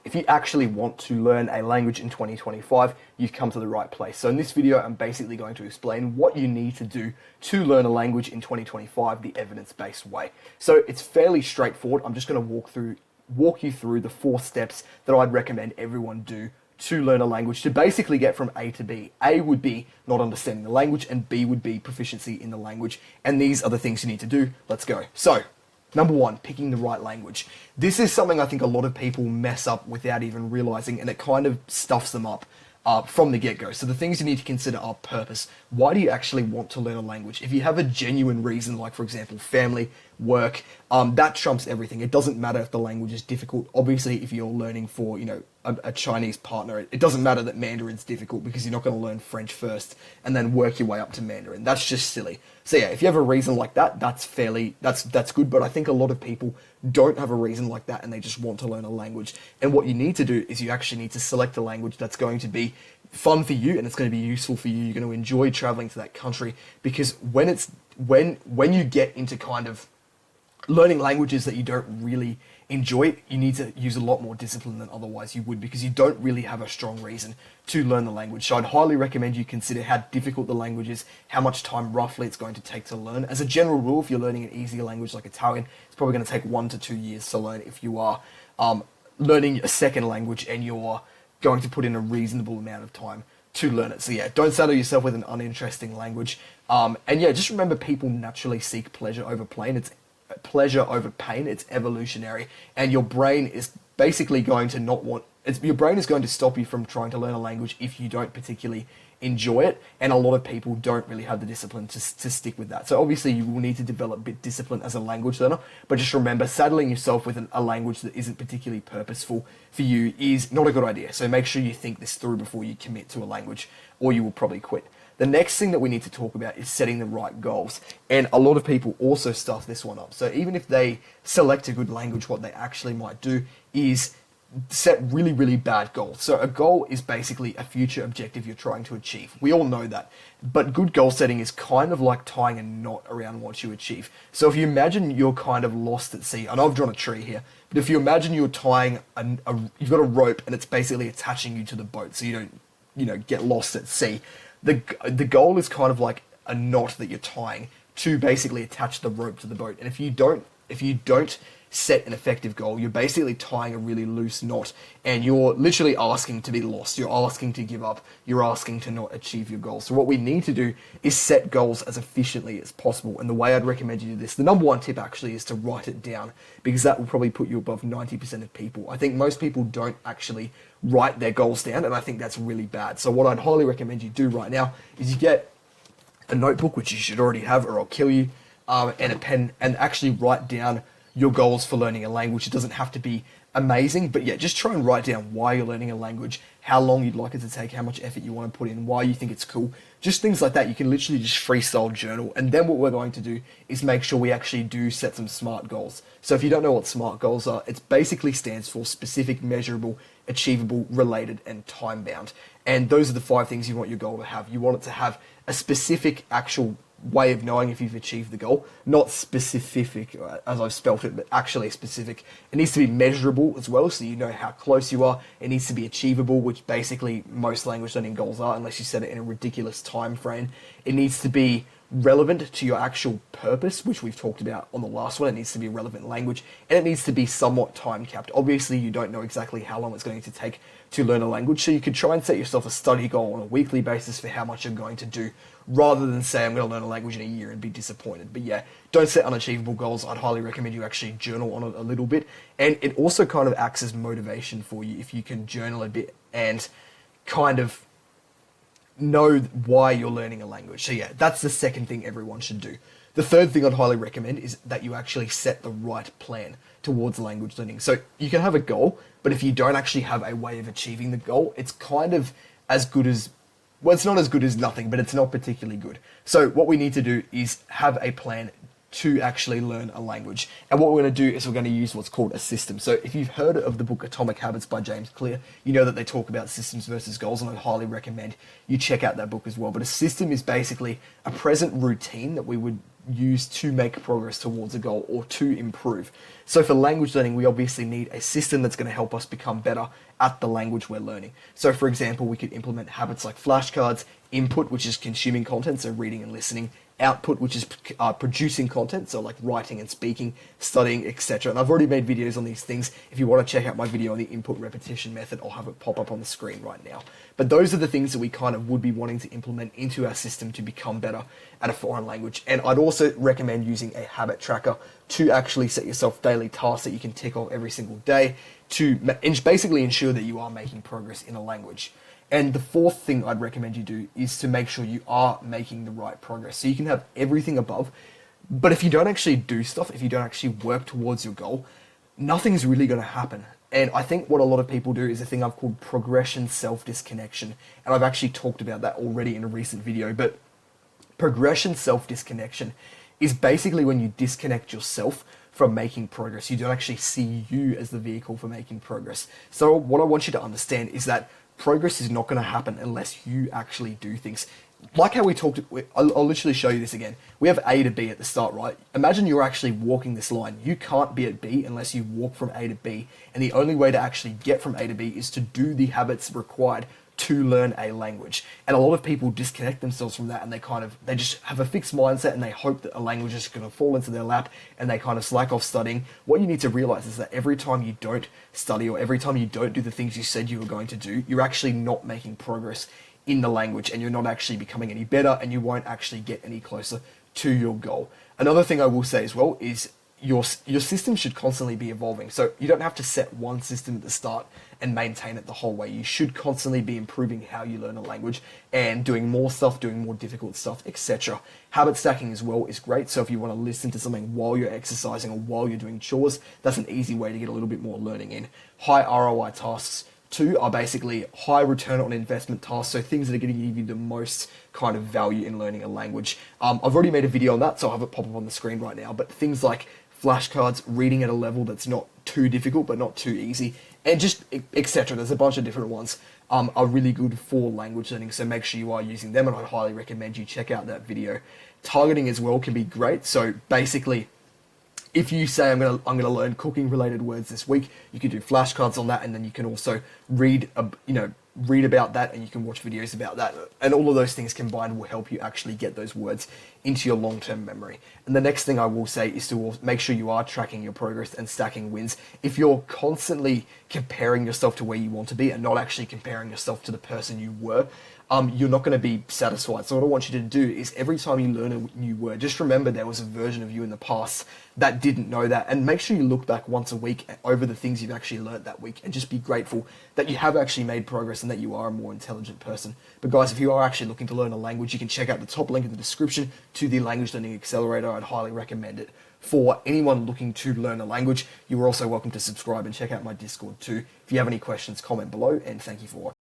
if you actually want to learn a language in 2025, you've come to the right place. So in this video, I'm basically going to explain what you need to do to learn a language in 2025 the evidence-based way. So it's fairly straightforward. I'm just going to walk you through the 4 steps that I'd recommend everyone do to learn a language, to basically get from A to B. A would be not understanding the language, and B would be proficiency in the language. And these are the things you need to do. Let's go. So, number 1, picking the right language. This is something I think a lot of people mess up without even realizing, and it kind of stuffs them up from the get-go. So the things you need to consider are purpose. Why do you actually want to learn a language? If you have a genuine reason, like for example, family, work, that trumps everything. It doesn't matter if the language is difficult. Obviously, if you're learning for, a Chinese partner, it doesn't matter that Mandarin's difficult, because you're not going to learn French first and then work your way up to Mandarin. That's just silly. So yeah, if you have a reason like that, that's good. But I think a lot of people don't have a reason like that, and they just want to learn a language. And what you need to do is you actually need to select a language that's going to be fun for you and it's going to be useful for you. You're going to enjoy traveling to that country, because when you get into kind of learning languages that you don't really enjoy, you need to use a lot more discipline than otherwise you would, because you don't really have a strong reason to learn the language. So I'd highly recommend you consider how difficult the language is, how much time roughly it's going to take to learn. As a general rule, if you're learning an easier language like Italian, it's probably going to take 1 to 2 years to learn. If you are learning a second language and you're going to put in a reasonable amount of time to learn it. So yeah, don't saddle yourself with an uninteresting language. And yeah, just remember, people naturally seek pleasure over pain. It's evolutionary, and your brain is basically going to your brain is going to stop you from trying to learn a language if you don't particularly enjoy it, and a lot of people don't really have the discipline to stick with that. So obviously you will need to develop a bit of discipline as a language learner, but just remember, saddling yourself with a language that isn't particularly purposeful for you is not a good idea. So make sure you think this through before you commit to a language, or you will probably quit. The next thing that we need to talk about is setting the right goals. And a lot of people also stuff this one up. So even if they select a good language, what they actually might do is set really, really bad goals. So a goal is basically a future objective you're trying to achieve. We all know that. But good goal setting is kind of like tying a knot around what you achieve. So if you imagine you're kind of lost at sea, and I've drawn a tree here, but if you imagine you're tying, you've got a rope and it's basically attaching you to the boat so you don't, get lost at sea. The goal is kind of like a knot that you're tying to basically attach the rope to the boat. And if you don't set an effective goal, you're basically tying a really loose knot, and you're literally asking to be lost. You're asking to give up. You're asking to not achieve your goals. So what we need to do is set goals as efficiently as possible. And the way I'd recommend you do this, the number 1 tip actually, is to write it down, because that will probably put you above 90% of people. I think most people don't actually write their goals down, and I think that's really bad. So what I'd highly recommend you do right now is you get a notebook, which you should already have, or I'll kill you, and a pen, and actually write down your goals for learning a language. It doesn't have to be amazing, but yeah, just try and write down why you're learning a language, how long you'd like it to take, how much effort you want to put in, why you think it's cool, just things like that. You can literally just freestyle journal. And then what we're going to do is make sure we actually do set some SMART goals. So if you don't know what SMART goals are, it basically stands for specific, measurable, achievable, related, and time bound. And those are the 5 things you want your goal to have. You want it to have a specific actual way of knowing if you've achieved the goal, not specific as I've spelt it, but actually specific. It needs to be measurable as well, so you know how close you are. It needs to be achievable, which basically most language learning goals are, unless you set it in a ridiculous time frame. It needs to be relevant to your actual purpose, which we've talked about on the last one. It needs to be a relevant language, and it needs to be somewhat time capped. Obviously, you don't know exactly how long it's going to take to learn a language, so you could try and set yourself a study goal on a weekly basis for how much you're going to do, rather than say, I'm going to learn a language in a year and be disappointed. But yeah, don't set unachievable goals. I'd highly recommend you actually journal on it a little bit, and it also kind of acts as motivation for you if you can journal a bit and kind of know why you're learning a language. So yeah, that's the second thing everyone should do. The third thing I'd highly recommend is that you actually set the right plan towards language learning. So you can have a goal, but if you don't actually have a way of achieving the goal, it's kind of as good as, well, it's not as good as nothing, but it's not particularly good. So what we need to do is have a plan to actually learn a language. And what we're going to do is we're going to use what's called a system. So if you've heard of the book Atomic Habits by James Clear, you know that they talk about systems versus goals, and I'd highly recommend you check out that book as well. But a system is basically a present routine that we would use to make progress towards a goal or to improve. So for language learning, we obviously need a system that's going to help us become better at the language we're learning. So for example, we could implement habits like flashcards, input, which is consuming content, so reading and listening, output, which is producing content, so like writing and speaking, studying, etc. And I've already made videos on these things. If you want to check out my video on the input repetition method, I'll have it pop up on the screen right now. But those are the things that we kind of would be wanting to implement into our system to become better at a foreign language. And I'd also recommend using a habit tracker to actually set yourself daily tasks that you can tick off every single day to basically ensure that you are making progress in a language. And the fourth thing I'd recommend you do is to make sure you are making the right progress. So you can have everything above, but if you don't actually do stuff, if you don't actually work towards your goal, nothing's really going to happen. And I think what a lot of people do is a thing I've called progression self-disconnection. And I've actually talked about that already in a recent video, but progression self-disconnection is basically when you disconnect yourself from making progress. You don't actually see you as the vehicle for making progress. So what I want you to understand is that progress is not going to happen unless you actually do things. Like how we talked, I'll literally show you this again. We have A to B at the start, right? Imagine you're actually walking this line. You can't be at B unless you walk from A to B. And the only way to actually get from A to B is to do the habits required to learn a language. And a lot of people disconnect themselves from that, and they just have a fixed mindset and they hope that a language is going to fall into their lap and they kind of slack off studying. What you need to realize is that every time you don't study or every time you don't do the things you said you were going to do, you're actually not making progress in the language and you're not actually becoming any better and you won't actually get any closer to your goal. Another thing I will say as well is your system should constantly be evolving. So you don't have to set one system at the start and maintain it the whole way. You should constantly be improving how you learn a language and doing more stuff, doing more difficult stuff, etc. Habit stacking as well is great. So if you want to listen to something while you're exercising or while you're doing chores, that's an easy way to get a little bit more learning in. High ROI tasks too are basically high return on investment tasks, so things that are going to give you the most kind of value in learning a language. I've already made a video on that, so I'll have it pop up on the screen right now, but things like flashcards, reading at a level that's not too difficult but not too easy, and just etc. There's a bunch of different ones are really good for language learning, so make sure you are using them, and I'd highly recommend you check out that video. Targeting as well can be great, so basically if you say I'm gonna learn cooking related words this week, you can do flashcards on that, and then you can also read about that, and you can watch videos about that, and all of those things combined will help you actually get those words into your long-term memory. And the next thing I will say is to make sure you are tracking your progress and stacking wins. If you're constantly comparing yourself to where you want to be and not actually comparing yourself to the person you were, you're not going to be satisfied. So what I want you to do is every time you learn a new word, just remember there was a version of you in the past that didn't know that, and make sure you look back once a week over the things you've actually learned that week and just be grateful that you have actually made progress and that you are a more intelligent person. But guys, if you are actually looking to learn a language, you can check out the top link in the description to the Language Learning Accelerator. I'd highly recommend it. For anyone looking to learn a language, you are also welcome to subscribe and check out my Discord too. If you have any questions, comment below, and thank you for watching.